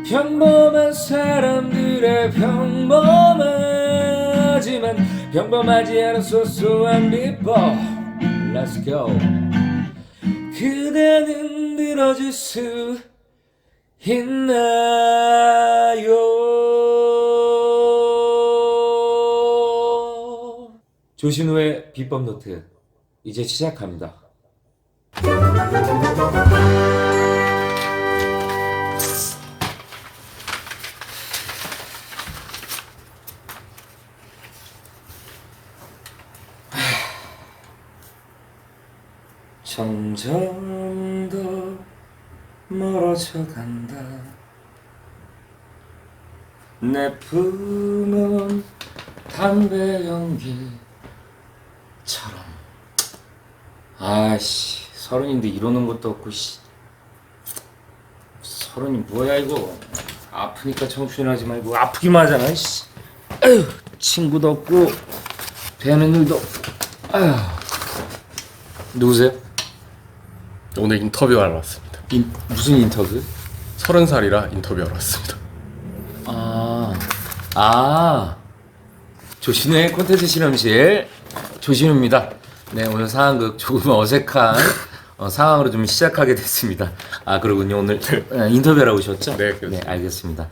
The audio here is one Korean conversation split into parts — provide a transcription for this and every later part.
평범한 사람들의 평범하지만 평범하지 않은 소소한 비법. Let's go. 그대는 들어줄 수 있나요? 조신우의 비법 노트 이제 시작합니다. 점점 더 멀어져 간다. 내 품은 담배 연기처럼. 아씨, 서른인데 이러는 것도 없고 씨. 서른이 뭐야 이거. 아프니까 청춘이 하지 말고 아프기만 하잖아 씨. 아휴, 친구도 없고 되는 일도 없고. 아휴. 누구세요? 오늘 인터뷰하러 왔습니다. 무슨 인터뷰? 30살이라 인터뷰하러 왔습니다. 조신우의 콘텐츠 실험실 조신우입니다. 네, 오늘 상황극 조금 어색한 상황으로 좀 시작하게 됐습니다. 아, 그러군요. 오늘 인터뷰하러 오셨죠? 네, 그렇습니다. 네, 알겠습니다.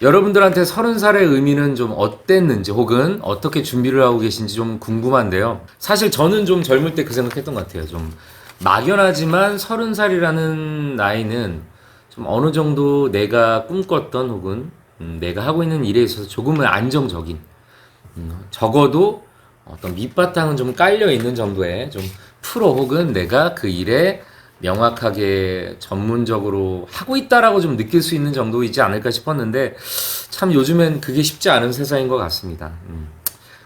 여러분들한테 30살의 의미는 좀 어땠는지 혹은 어떻게 준비를 하고 계신지 좀 궁금한데요. 사실 저는 좀 젊을 때 그 생각했던 것 같아요. 좀 막연하지만 30살이라는 나이는 좀 어느 정도 내가 꿈꿨던 혹은 내가 하고 있는 일에 있어서 조금은 안정적인, 적어도 어떤 밑바탕은 좀 깔려 있는 정도의 좀 프로 혹은 내가 그 일에 명확하게 전문적으로 하고 있다라고 좀 느낄 수 있는 정도이지 않을까 싶었는데 참 요즘엔 그게 쉽지 않은 세상인 것 같습니다.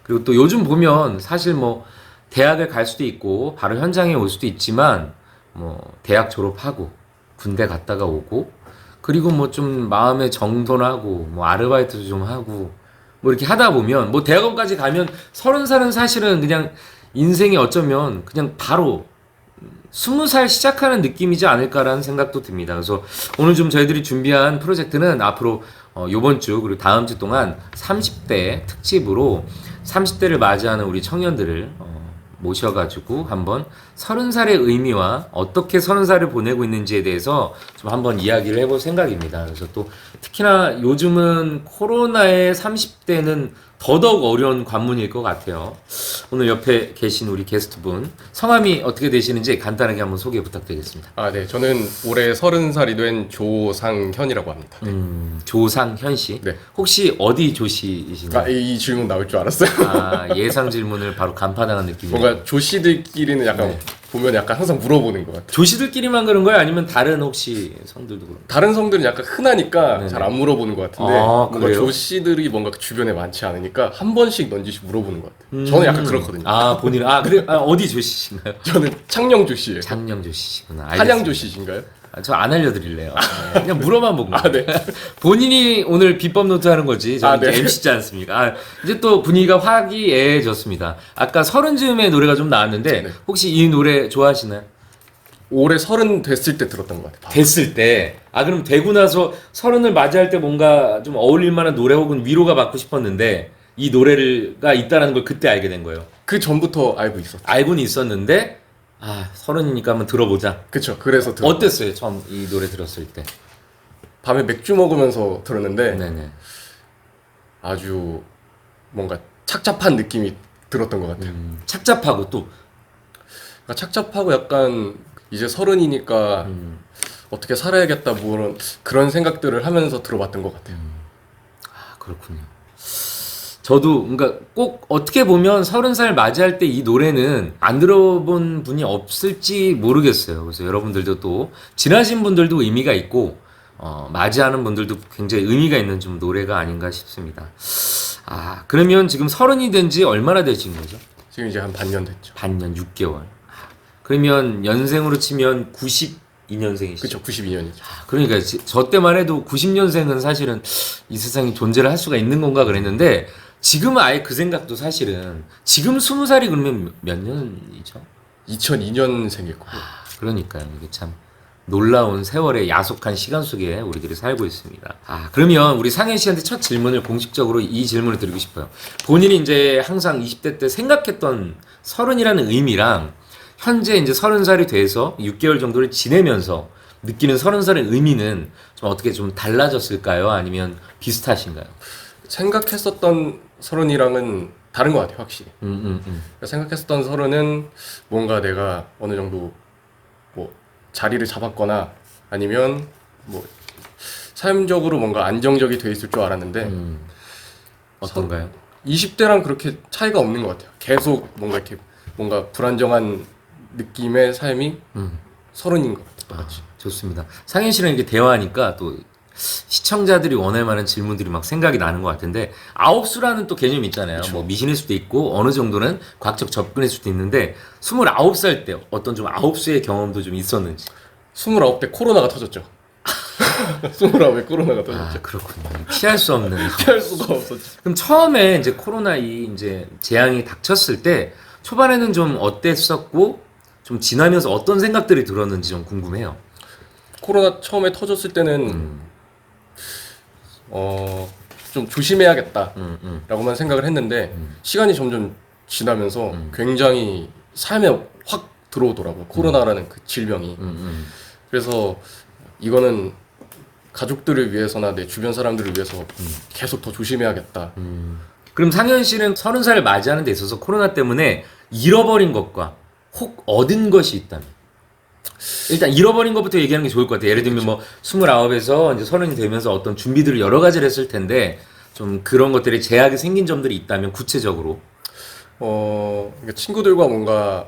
그리고 또 요즘 보면 사실 뭐 대학을 갈 수도 있고 바로 현장에 올 수도 있지만 뭐 대학 졸업하고 군대 갔다가 오고 그리고 뭐 좀 마음의 정돈하고 뭐 아르바이트도 좀 하고 뭐 이렇게 하다 보면 뭐 대학원까지 가면 30살은 사실은 그냥 인생이 어쩌면 그냥 바로 20살 시작하는 느낌이지 않을까라는 생각도 듭니다. 그래서 오늘 좀 저희들이 준비한 프로젝트는 앞으로 요번 주 그리고 다음 주 동안 30대 특집으로 30대를 맞이하는 우리 청년들을 모셔가지고 한번 30살의 의미와 어떻게 30살을 보내고 있는지에 대해서 좀 한번 이야기를 해볼 생각입니다. 그래서 또 특히나 요즘은 코로나의 30대는 더더욱 어려운 관문일 것 같아요. 오늘 옆에 계신 우리 게스트분 성함이 어떻게 되시는지 간단하게 한번 소개 부탁드리겠습니다. 네. 저는 올해 30살이 된 조상현이라고 합니다. 네. 조상현 씨. 네. 혹시 어디 조씨이신가요? 이 질문 나올 줄 알았어요. 예상 질문을 바로 간파당한 느낌이에요. 뭔가 조씨들끼리는 약간 네. 보면 약간 항상 물어보는 것 같아요. 조씨들끼리만 그런 거예요? 아니면 다른 혹시 성들도 그런 거예요? 다른 성들은 약간 흔하니까 네네. 잘 안 물어보는 것 같은데 뭔가 그래요? 조씨들이 뭔가 주변에 많지 않으니까 한 번씩 넌지시 물어보는 것 같아요. 저는 약간 그렇거든요. 본인 그래 어디 조씨신가요? 저는 창녕 조씨예요. 장녕 조씨시구나. 한양 조씨신가요? 저 안 알려드릴래요. 그냥 물어만 본 거예요. 네. 본인이 오늘 비법 노트 하는 거지. 저는 네. 이제 MC지 않습니까? 이제 또 분위기가 화기애애해졌습니다. 아까 서른즈음의 노래가 좀 나왔는데 네. 혹시 이 노래 좋아하시나요? 올해 30 됐을 때 들었던 것 같아요. 됐을 때. 그럼 되고 나서 서른을 맞이할 때 뭔가 좀 어울릴 만한 노래 혹은 위로가 받고 싶었는데 이 노래가 있다라는 걸 그때 알게 된 거예요. 그 전부터 알고 있었죠. 알고는 있었는데 서른이니까 한번 들어보자. 그쵸. 그래서 어땠어요? 처음 이 노래 들었을 때. 밤에 맥주 먹으면서 들었는데 네네. 아주 뭔가 착잡한 느낌이 들었던 것 같아요. 착잡하고 또 그러니까 착잡하고 약간 이제 30이니까 어떻게 살아야겠다 뭐 그런 생각들을 하면서 들어봤던 것 같아요. 그렇군요. 저도 그러니까 꼭 어떻게 보면 30살 맞이할 때 이 노래는 안 들어본 분이 없을지 모르겠어요. 그래서 여러분들도 또 지나신 분들도 의미가 있고 맞이하는 분들도 굉장히 의미가 있는 좀 노래가 아닌가 싶습니다. 그러면 지금 30이 된 지 얼마나 되신 거죠? 지금 이제 한 반년 됐죠. 반년 6개월. 그러면 연생으로 치면 92년생이시죠? 그쵸. 92년이죠. 그러니까 저 때만 해도 90년생은 사실은 이 세상에 존재를 할 수가 있는 건가 그랬는데 지금은 아예 그 생각도 사실은 지금 20살이 그러면 몇 년이죠? 2002년생이고 그러니까요. 이게 참 놀라운 세월의 야속한 시간 속에 우리들이 살고 있습니다. 그러면 우리 상현 씨한테 첫 질문을 공식적으로 이 질문을 드리고 싶어요. 본인이 이제 항상 20대 때 생각했던 서른이라는 의미랑 현재 이제 30살이 돼서 6개월 정도를 지내면서 느끼는 30살의 의미는 좀 어떻게 좀 달라졌을까요? 아니면 비슷하신가요? 생각했었던 서른이랑은 다른 것 같아요, 확실히. 그러니까 생각했었던 서른은 뭔가 내가 어느 정도 뭐 자리를 잡았거나 아니면 뭐 삶적으로 뭔가 안정적이 돼 있을 줄 알았는데 어떤가요? 20대랑 그렇게 차이가 없는 것 같아요. 계속 뭔가 이렇게 뭔가 불안정한 느낌의 삶이 서른인 것 같아요. 똑같이. 좋습니다. 상현 씨랑 이렇게 대화하니까 또 시청자들이 원할 만한 질문들이 막 생각이 나는 것 같은데 아홉수라는 또 개념이 있잖아요. 그쵸. 뭐 미신일 수도 있고 어느 정도는 과학적 접근일 수도 있는데 29살 때 어떤 좀 아홉수의 경험도 좀 있었는지. 29대 코로나가 터졌죠. 29에 코로나가 터졌죠. 그렇군요. 피할 수 없는. 피할 수가 없었죠. 그럼 처음에 이제 코로나 이 이제 재앙이 닥쳤을 때 초반에는 좀 어땠었고 좀 지나면서 어떤 생각들이 들었는지 좀 궁금해요. 코로나 처음에 터졌을 때는 좀 조심해야겠다라고만 생각을 했는데 시간이 점점 지나면서 굉장히 삶에 확 들어오더라고요. 코로나라는 그 질병이. 그래서 이거는 가족들을 위해서나 내 주변 사람들을 위해서 계속 더 조심해야겠다. 그럼 상현 씨는 30살을 맞이하는 데 있어서 코로나 때문에 잃어버린 것과 혹 얻은 것이 있다면? 일단 잃어버린 것부터 얘기하는 게 좋을 것 같아요. 예를 들면 뭐 29에서 이제 30이 되면서 어떤 준비들을 여러 가지를 했을 텐데 좀 그런 것들이 제약이 생긴 점들이 있다면 구체적으로 그러니까 친구들과 뭔가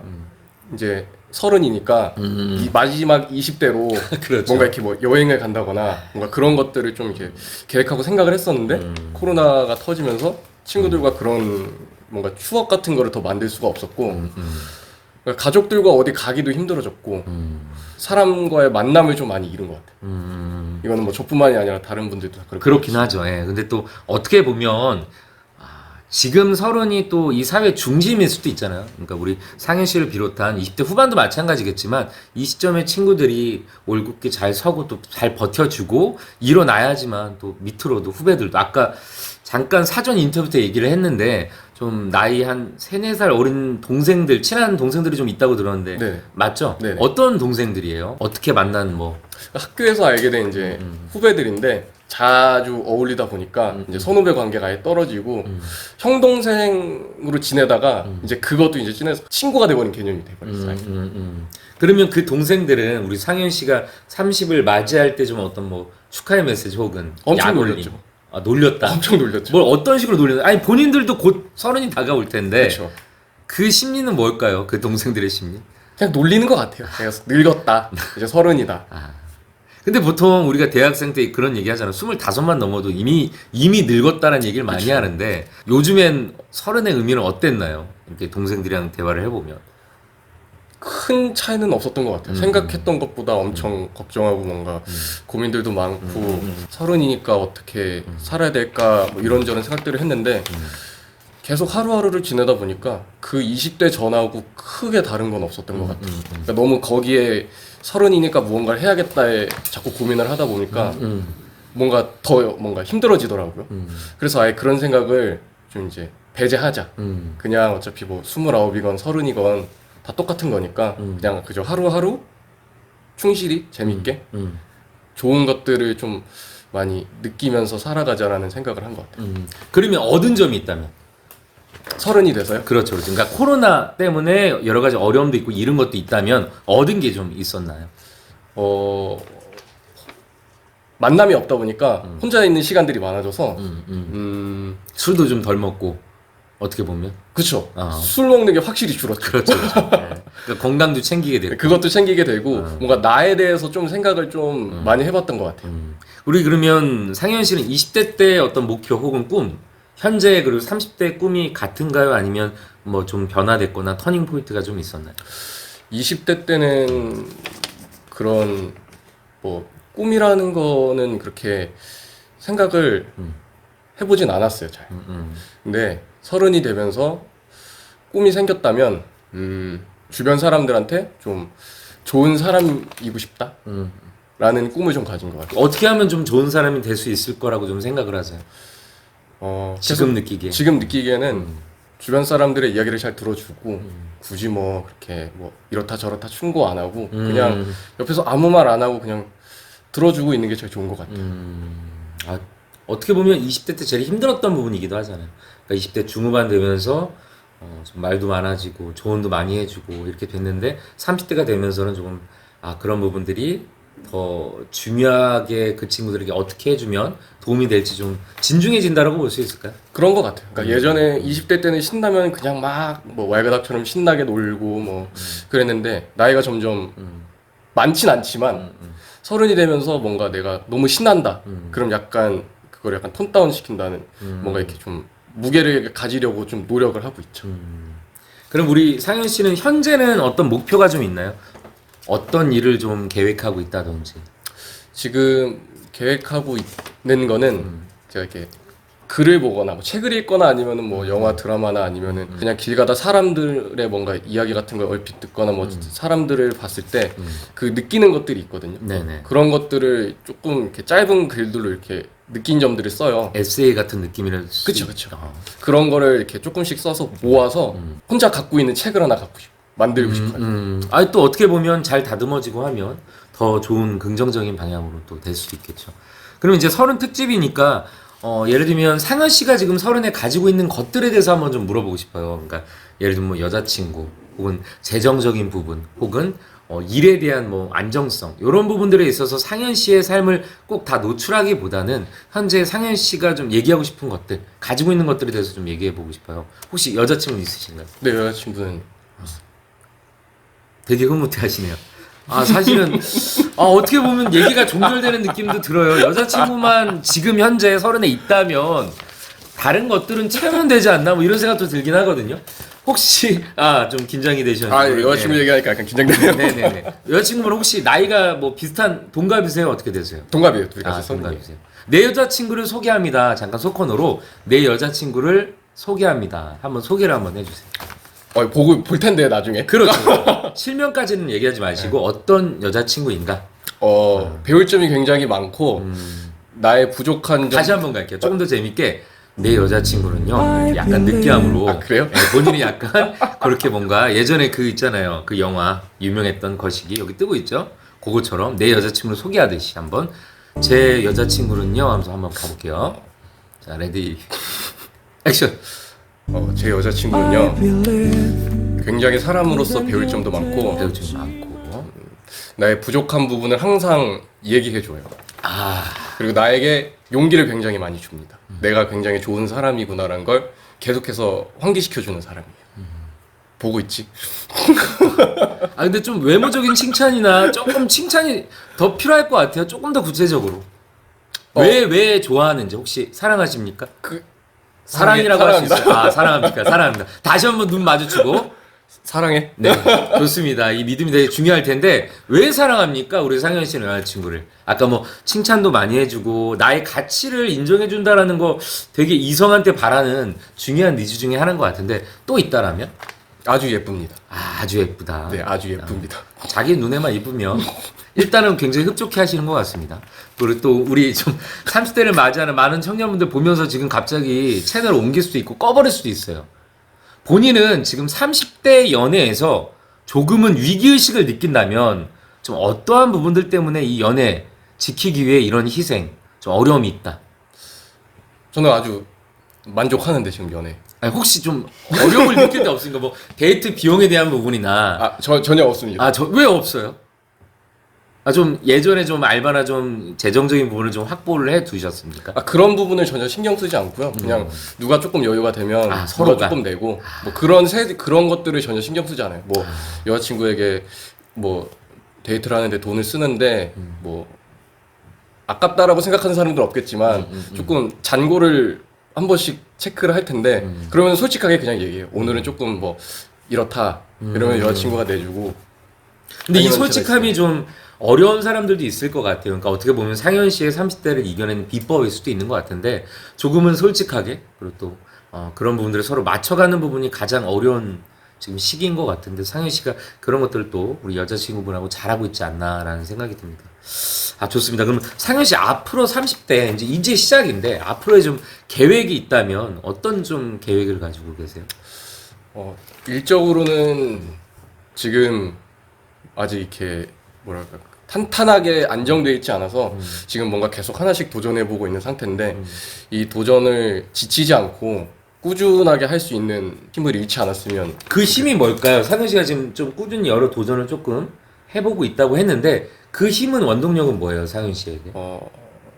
이제 30이니까 이 마지막 20대로 그렇죠. 뭔가 이렇게 뭐 여행을 간다거나 뭔가 그런 것들을 좀 이렇게 계획하고 생각을 했었는데 코로나가 터지면서 친구들과 그런 뭔가 추억 같은 거를 더 만들 수가 없었고 그러니까 가족들과 어디 가기도 힘들어졌고 사람과의 만남을 좀 많이 잃은 것 같아요. 이거는 뭐 저뿐만이 아니라 다른 분들도 다 그렇긴 하죠. 예. 근데 또 어떻게 보면 지금 30이 또 이 사회 중심일 수도 있잖아요. 그러니까 우리 상현 씨를 비롯한 20대 후반도 마찬가지겠지만 이 시점에 친구들이 올곧게 잘 서고 또 잘 버텨주고 일어나야지만 또 밑으로도 후배들도 아까 잠깐 사전 인터뷰 때 얘기를 했는데 좀 나이 한 3, 4살 어린 동생들, 친한 동생들이 좀 있다고 들었는데 네. 맞죠? 네네. 어떤 동생들이에요? 어떻게 만난 뭐 학교에서 알게 된 이제 후배들인데 자주 어울리다 보니까 이제 선후배 관계가 아예 떨어지고 형 동생으로 지내다가 이제 그것도 이제 친해서 친구가 돼버린 개념이 돼버렸어요. 그러면 그 동생들은 우리 상현 씨가 30을 맞이할 때 좀 어떤 뭐 축하의 메시지 혹은 엄청 약 올림. 놀렸죠. 놀렸다. 엄청 놀렸죠. 뭘 어떤 식으로 놀렸나? 아니 본인들도 곧 30이 다가올 텐데 그렇죠. 그 심리는 뭘까요? 그 동생들의 심리? 그냥 놀리는 것 같아요. 내가 늙었다. 이제 30이다. 근데 보통 우리가 대학생 때 그런 얘기 하잖아. 25만 넘어도 이미 늙었다는 얘기를 많이 그쵸. 하는데 요즘엔 30의 의미는 어땠나요? 이렇게 동생들이랑 대화를 해보면. 큰 차이는 없었던 것 같아요. 생각했던 것보다 엄청 걱정하고 뭔가 고민들도 많고 30이니까 어떻게 살아야 될까 뭐 이런저런 생각들을 했는데 계속 하루하루를 지내다 보니까 그 20대 전하고 크게 다른 건 없었던 것 같아요. 그러니까 너무 거기에 30이니까 무언가를 해야겠다에 자꾸 고민을 하다 보니까 뭔가 더 뭔가 힘들어지더라고요. 그래서 아예 그런 생각을 좀 이제 배제하자. 그냥 어차피 뭐 29이건 30이건 다 똑같은 거니까 그냥 그저 하루하루 충실히 재밌게 좋은 것들을 좀 많이 느끼면서 살아가자라는 생각을 한 것 같아요. 그러면 얻은 점이 있다면? 30이 돼서요? 그렇죠. 그러니까 코로나 때문에 여러 가지 어려움도 있고 이런 것도 있다면 얻은 게 좀 있었나요? 만남이 없다 보니까 혼자 있는 시간들이 많아져서 술도 좀 덜 먹고 어떻게 보면 그쵸. 어. 술 먹는 게 확실히 줄었죠. 그렇죠. 그러니까 건강도 챙기게 되고 그것도 챙기게 되고 뭔가 나에 대해서 좀 생각을 좀 많이 해봤던 것 같아요. 우리 그러면 상현 씨는 20대 때 어떤 목표 혹은 꿈 현재 그리고 30대 꿈이 같은가요? 아니면 뭐 좀 변화됐거나 터닝 포인트가 좀 있었나요? 20대 때는 그런 뭐 꿈이라는 거는 그렇게 생각을 해보진 않았어요, 잘. 근데 30이 되면서 꿈이 생겼다면 주변 사람들한테 좀 좋은 사람이고 싶다라는 꿈을 좀 가진 것 같아요. 어떻게 하면 좀 좋은 사람이 될 수 있을 거라고 좀 생각을 하세요? 지금 느끼기에. 지금 느끼기에는 주변 사람들의 이야기를 잘 들어주고 굳이 뭐 그렇게 뭐 이렇다 저렇다 충고 안 하고 그냥 옆에서 아무 말 안 하고 그냥 들어주고 있는 게 제일 좋은 것 같아요. 아, 어떻게 보면 20대 때 제일 힘들었던 부분이기도 하잖아요. 그러니까 20대 중후반 되면서 좀 말도 많아지고 조언도 많이 해주고 이렇게 됐는데 30대가 되면서는 조금 그런 부분들이 더 중요하게 그 친구들에게 어떻게 해주면 도움이 될지 좀 진중해진다라고 볼 수 있을까요? 그런 것 같아요. 그러니까 예전에 20대 때는 신나면 그냥 막 뭐 왈가닥처럼 신나게 놀고 뭐 그랬는데 나이가 점점 많진 않지만 서른이 되면서 뭔가 내가 너무 신난다. 그럼 약간 그걸 약간 톤 다운 시킨다는 뭔가 이렇게 좀 무게를 가지려고 좀 노력을 하고 있죠. 그럼 우리 상현 씨는 현재는 어떤 목표가 좀 있나요? 어떤 일을 좀 계획하고 있다든지. 지금 계획하고 있는 거는 제가 이렇게 글을 보거나 뭐 책을 읽거나 아니면은 뭐 영화 드라마나 아니면은 그냥 길 가다 사람들의 뭔가 이야기 같은 걸 얼핏 듣거나 뭐 사람들을 봤을 때 그 느끼는 것들이 있거든요. 네네. 그런 것들을 조금 이렇게 짧은 글들로 이렇게 느낀 점들을 써요. 에세이 같은 느낌이랄 수 그쵸, 있- 그쵸. 어. 그런 거를 이렇게 조금씩 써서 모아서 혼자 갖고 있는 책을 하나 갖고 싶고 만들고 싶어요. 아니 또 어떻게 보면 잘 다듬어지고 하면 더 좋은 긍정적인 방향으로 또 될 수도 있겠죠. 그럼 이제 서른 특집이니까 예를 들면 상현 씨가 지금 서른에 가지고 있는 것들에 대해서 한번 좀 물어보고 싶어요. 그러니까 예를 들면 뭐 여자친구 혹은 재정적인 부분 혹은 일에 대한 뭐 안정성 이런 부분들에 있어서 상현 씨의 삶을 꼭 다 노출하기보다는 현재 상현 씨가 좀 얘기하고 싶은 것들 가지고 있는 것들에 대해서 좀 얘기해 보고 싶어요. 혹시 여자친구 있으신가요? 네, 여자친구는 되게 흐뭇해하시네요. 사실은 어떻게 보면 얘기가 종결되는 느낌도 들어요. 여자친구만 지금 현재 서른에 있다면 다른 것들은 채우면 되지 않나 뭐 이런 생각도 들긴 하거든요. 혹시 좀 긴장이 되셨나요? 여자친구 얘기하니까 약간 긴장되네요. 네네네. 여자친구분 혹시 나이가 뭐 비슷한 동갑이세요? 어떻게 되세요? 동갑이에요, 둘이 같이 동갑이세요. 내 여자친구를 소개합니다. 잠깐 소코너로 내 여자친구를 소개합니다. 한번 소개를 한번 해주세요. 보고 볼 텐데 나중에. 그렇죠. 실명까지는 얘기하지 마시고 어떤 여자친구인가? 배울 점이 굉장히 많고 나의 부족한 점. 다시 한번 갈게요. 조금 더 재밌게 내 여자친구는요. 약간 느끼함으로. 그래요? 네, 본인이 약간 그렇게 뭔가 예전에 그 있잖아요. 그 영화 유명했던 거시기 여기 뜨고 있죠. 그거처럼 내 여자친구를 소개하듯이 한번 제 여자친구는요 하면서 한번 가볼게요. 자 레디 액션. 제 여자친구는요 굉장히 사람으로서 배울 점도 많고 배울 점이 많고 나의 부족한 부분을 항상 얘기해줘요. 그리고 나에게 용기를 굉장히 많이 줍니다. 내가 굉장히 좋은 사람이구나라는 걸 계속해서 환기시켜주는 사람이에요. 보고 있지? 근데 좀 외모적인 칭찬이나 조금 칭찬이 더 필요할 것 같아요. 조금 더 구체적으로 왜 좋아하는지 혹시 사랑하십니까? 사랑이라고 할 수 있어요. 사랑합니까? 사랑합니다. 다시 한번 눈 마주치고 사랑해. 네, 좋습니다. 이 믿음이 되게 중요할 텐데 왜 사랑합니까? 우리 상현 씨는 여자친구를 아까 뭐 칭찬도 많이 해주고 나의 가치를 인정해준다라는 거 되게 이성한테 바라는 중요한 니즈 중에 하나인 것 같은데 또 있다라면? 아주 예쁩니다. 아주 예쁘다. 네, 아주 예쁩니다. 자기 눈에만 이쁘면 일단은 굉장히 흡족해 하시는 것 같습니다. 그리고 또 우리 좀 30대를 맞이하는 많은 청년분들 보면서 지금 갑자기 채널을 옮길 수도 있고 꺼버릴 수도 있어요. 본인은 지금 30대 연애에서 조금은 위기의식을 느낀다면 좀 어떠한 부분들 때문에 이 연애 지키기 위해 이런 희생, 좀 어려움이 있다. 저는 아주 만족하는데 지금 연애. 혹시 좀 어려움을 느낄 때 없습니까? 뭐 데이트 비용에 대한 부분이나 전혀 없습니다. 왜 없어요? 좀 예전에 좀 알바나 좀 재정적인 부분을 좀 확보를 해 두셨습니까? 그런 부분을 전혀 신경 쓰지 않고요. 그냥 누가 조금 여유가 되면 누가 서로가 조금 내고 뭐 그런 것들을 전혀 신경 쓰지 않아요. 뭐 여자친구에게 뭐 데이트를 하는데 돈을 쓰는데 뭐 아깝다라고 생각하는 사람들은 없겠지만 조금 잔고를 한 번씩 체크를 할 텐데 그러면 솔직하게 그냥 얘기해요. 오늘은 조금 뭐 이렇다 이러면 여자친구가 내주고. 근데 이 솔직함이 좀 어려운 사람들도 있을 것 같아요. 그러니까 어떻게 보면 상현 씨의 30대를 이겨내는 비법일 수도 있는 것 같은데 조금은 솔직하게 그리고 또 그런 부분들을 서로 맞춰가는 부분이 가장 어려운 지금 시기인 것 같은데 상현 씨가 그런 것들을 또 우리 여자친구분하고 잘하고 있지 않나라는 생각이 듭니다. 아, 좋습니다. 그럼 상현 씨 앞으로 30대 이제 시작인데 앞으로의 좀 계획이 있다면 어떤 좀 계획을 가지고 계세요? 일적으로는 지금 아직 이렇게 뭐랄까 탄탄하게 안정돼 있지 않아서 지금 뭔가 계속 하나씩 도전해보고 있는 상태인데 이 도전을 지치지 않고 꾸준하게 할 수 있는 힘을 잃지 않았으면. 그 힘이 뭘까요? 상현 씨가 지금 좀 꾸준히 여러 도전을 조금 해보고 있다고 했는데 그 힘은 원동력은 뭐예요, 상현 씨에게?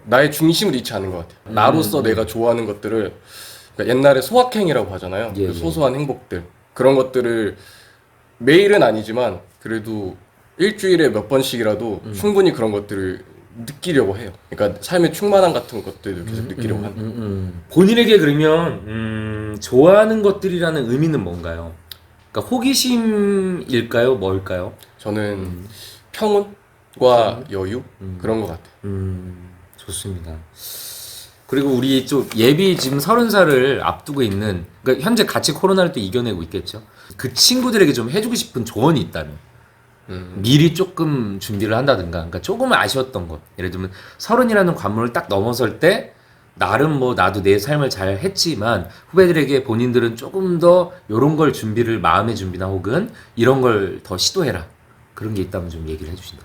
나의 중심을 잃지 않은 것 같아요. 나로서 내가 좋아하는 것들을, 그러니까 옛날에 소확행이라고 하잖아요. 예, 그 소소한 행복들, 그런 것들을 매일은 아니지만 그래도 일주일에 몇 번씩이라도 충분히 그런 것들을 느끼려고 해요. 그러니까 삶의 충만함 같은 것들도 계속 느끼려고 하는. 본인에게 그러면 좋아하는 것들이라는 의미는 뭔가요? 그러니까 호기심일까요? 뭘까요? 저는 평온과 여유 그런 것 같아요. 좋습니다. 그리고 우리 좀 예비 지금 30살을 앞두고 있는, 그러니까 현재 같이 코로나를 또 이겨내고 있겠죠. 그 친구들에게 좀 해주고 싶은 조언이 있다면 미리 조금 준비를 한다든가, 그러니까 조금 아쉬웠던 것, 예를 들면 30이라는 관문을 딱 넘어설 때 나름 뭐 나도 내 삶을 잘 했지만 후배들에게 본인들은 조금 더 요런 걸 준비를, 마음의 준비나 혹은 이런 걸 더 시도해라, 그런 게 있다면 좀 얘기를 해주신다.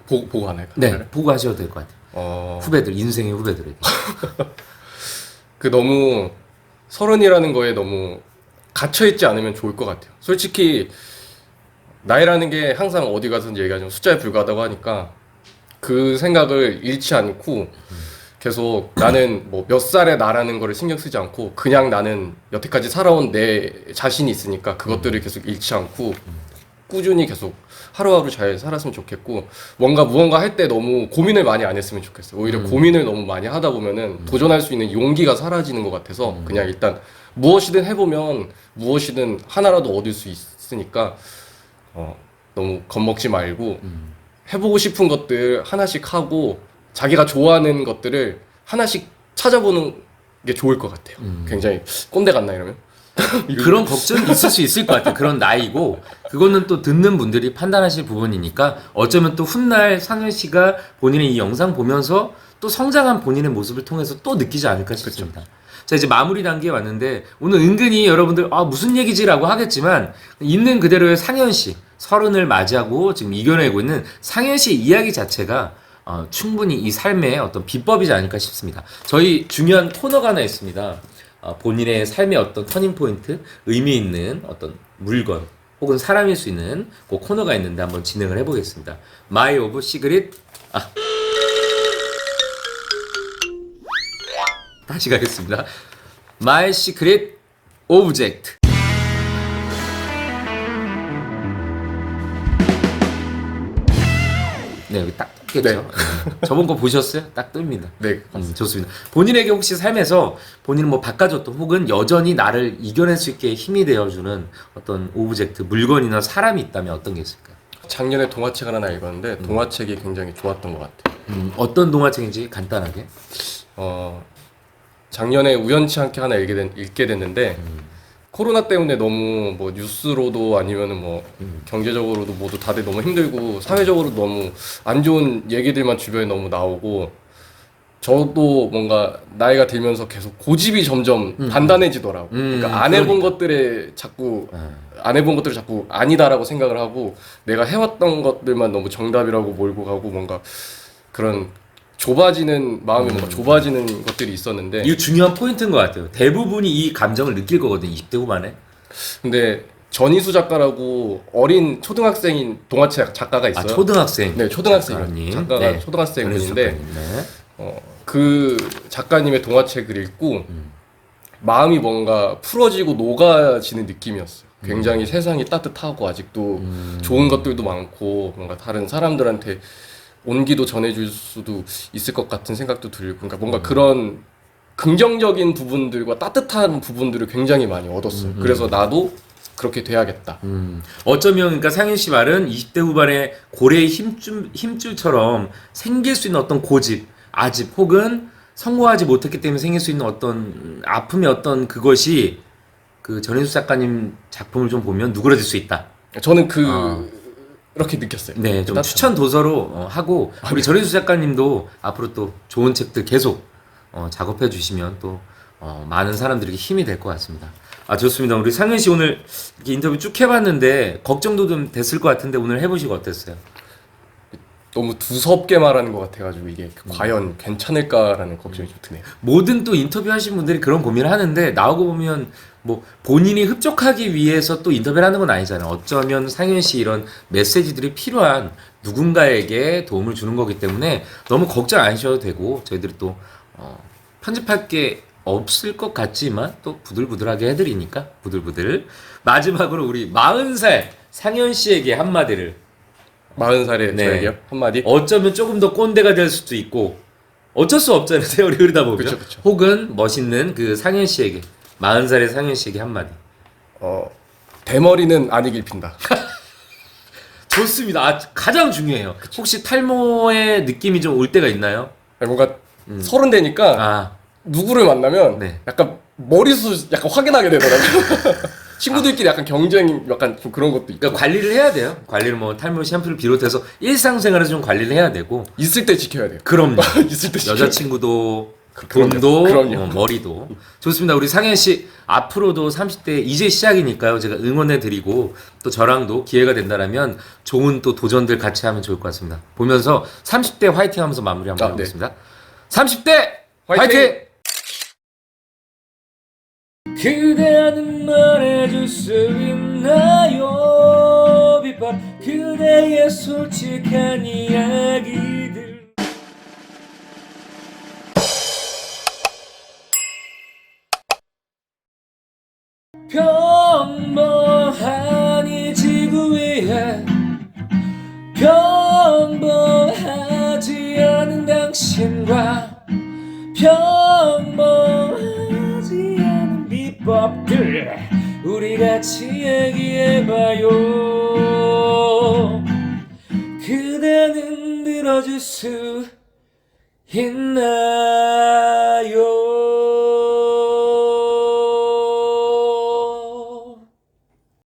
보고 하나요? 네, 보고 하셔도 될 것 같아요. 후배들, 인생의 후배들에게. 그 너무 30이라는 거에 너무 갇혀있지 않으면 좋을 것 같아요. 솔직히 나이라는 게 항상 어디 가서는 얘기하지만 숫자에 불과하다고 하니까 그 생각을 잃지 않고 계속 나는 뭐 몇 살의 나라는 거를 신경 쓰지 않고 그냥 나는 여태까지 살아온 내 자신이 있으니까 그것들을 계속 잃지 않고 꾸준히 계속 하루하루 잘 살았으면 좋겠고, 무언가 할 때 너무 고민을 많이 안 했으면 좋겠어요. 오히려 고민을 너무 많이 하다 보면은 도전할 수 있는 용기가 사라지는 것 같아서 그냥 일단 무엇이든 해보면 무엇이든 하나라도 얻을 수 있으니까 너무 겁먹지 말고 해보고 싶은 것들 하나씩 하고 자기가 좋아하는 것들을 하나씩 찾아보는 게 좋을 것 같아요. 굉장히 꼰대 같나 이러면? 그런 걱정이 있을 수 있을 것 같아요. 그런 나이고, 그거는 또 듣는 분들이 판단하실 부분이니까 어쩌면 또 훗날 상현 씨가 본인의 이 영상 보면서 또 성장한 본인의 모습을 통해서 또 느끼지 않을까 싶습니다. 자, 이제 마무리 단계에 왔는데 오늘 은근히 여러분들 무슨 얘기지라고 하겠지만 있는 그대로의 상현 씨, 30을 맞이하고 지금 이겨내고 있는 상현 씨 이야기 자체가 충분히 이 삶의 어떤 비법이지 않을까 싶습니다. 저희 중요한 코너가 하나 있습니다. 본인의 삶의 어떤 터닝포인트, 의미 있는 어떤 물건 혹은 사람일 수 있는 그 코너가 있는데 한번 진행을 해보겠습니다. My of Secret. 다시 가겠습니다. My Secret Object. 네, 여기 딱 떴겠죠. 네. 저번 거 보셨어요? 딱 뜹니다. 네, 좋습니다. 본인에게 혹시 삶에서 본인은 뭐 바꿔줬던 혹은 여전히 나를 이겨낼 수 있게 힘이 되어주는 어떤 오브젝트, 물건이나 사람이 있다면 어떤 게 있을까요? 작년에 동화책을 하나 읽었는데 동화책이 굉장히 좋았던 것 같아요. 어떤 동화책인지 간단하게. 작년에 우연치 않게 하나 읽게 됐는데 코로나 때문에 너무 뭐 뉴스로도 아니면은 뭐 경제적으로도 모두 다들 너무 힘들고 사회적으로 너무 안 좋은 얘기들만 주변에 너무 나오고, 저도 뭔가 나이가 들면서 계속 고집이 점점 단단해지더라고. 그러니까 안 해본 것들을 자꾸 아니다라고 생각을 하고 내가 해왔던 것들만 너무 정답이라고 몰고 가고 뭔가 그런 좁아지는 마음이 뭔가 좁아지는 것들이 있었는데, 이거 중요한 포인트인 것 같아요. 대부분이 이 감정을 느낄 거거든요. 20대 후반에. 근데 전희수 작가라고 어린 초등학생인 동화책 작가가 있어요. 초등학생. 네, 초등학생 작가님. 작가가 네. 초등학생인데 네. 그 작가님의 동화책을 읽고 마음이 뭔가 풀어지고 녹아지는 느낌이었어요. 굉장히 세상이 따뜻하고 아직도 좋은 것들도 많고 뭔가 다른 사람들한테 온기도 전해줄 수도 있을 것 같은 생각도 들고, 그러니까 뭔가 그런 긍정적인 부분들과 따뜻한 부분들을 굉장히 많이 얻었어요. 그래서 나도 그렇게 돼야겠다. 어쩌면 그러니까 상현 씨 말은 20대 후반에 고래의 힘줄처럼 생길 수 있는 어떤 고집, 아집 혹은 성공하지 못했기 때문에 생길 수 있는 어떤 아픔의 어떤 그것이 그 전인수 작가님 작품을 좀 보면 누그러질 수 있다. 저는 어. 그렇게 느꼈어요. 네, 좀 따뜻한. 추천 도서로 하고 우리 전인수 작가님도 앞으로 또 좋은 책들 계속 작업해 주시면 또 많은 사람들에게 힘이 될 것 같습니다. 아, 좋습니다. 우리 상현 씨 오늘 이렇게 인터뷰 쭉 해봤는데 걱정도 좀 됐을 것 같은데 오늘 해보시고 어땠어요? 너무 두섭게 말하는 것 같아가지고 이게 과연 괜찮을까라는 걱정이 좀 드네요. 모든 또 인터뷰 하신 분들이 그런 고민을 하는데 나오고 보면 뭐 본인이 흡족하기 위해서 또 인터뷰를 하는 건 아니잖아요. 어쩌면 상현 씨 이런 메시지들이 필요한 누군가에게 도움을 주는 거기 때문에 너무 걱정 안 하셔도 되고 저희들이 또 편집할 게 없을 것 같지만 또 부들부들하게 해드리니까 부들부들. 마지막으로 우리 40살 상현 씨에게 한마디를. 40살에 네. 저에게요? 한마디? 어쩌면 조금 더 꼰대가 될 수도 있고 어쩔 수 없잖아요. 세월이 흐르다 보면. 그쵸, 그쵸. 혹은 멋있는 그 상현 씨에게 40살의 상현 씨에게 한마디. 대머리는 안 이길 핀다. 좋습니다. 아, 가장 중요해요. 혹시 탈모의 느낌이 좀 올 때가 있나요? 뭔가 서른 되니까 아, 누구를 만나면 네. 약간 머리숱 약간 확인하게 되더라고요. 친구들끼리 약간 경쟁 약간 좀 그런 것도 있고 그러니까 관리를 해야 돼요. 관리를 뭐 탈모 샴푸를 비롯해서 일상생활에서 좀 관리를 해야 되고. 있을 때 지켜야 돼요. 그럼요. 있을 때 지켜야 돼요. 여자친구도 그럼요. 돈도 그럼요. 머리도. 좋습니다. 우리 상현 씨 앞으로도 30대 이제 시작이니까요. 제가 응원해 드리고 또 저랑도 기회가 된다라면 좋은 또 도전들 같이 하면 좋을 것 같습니다. 보면서 30대 화이팅 하면서 마무리 한번 네. 해보겠습니다. 30대 화이팅! 화이팅! 그대는 말해줄 수 있나요? 비법 그대의 솔직한 이야기들. 평범한 이 지구 위에 평범하지 않은 당신과 평범하지 않은 비법들 우리 같이 얘기해봐요. 그대는 들어줄 수 있나요?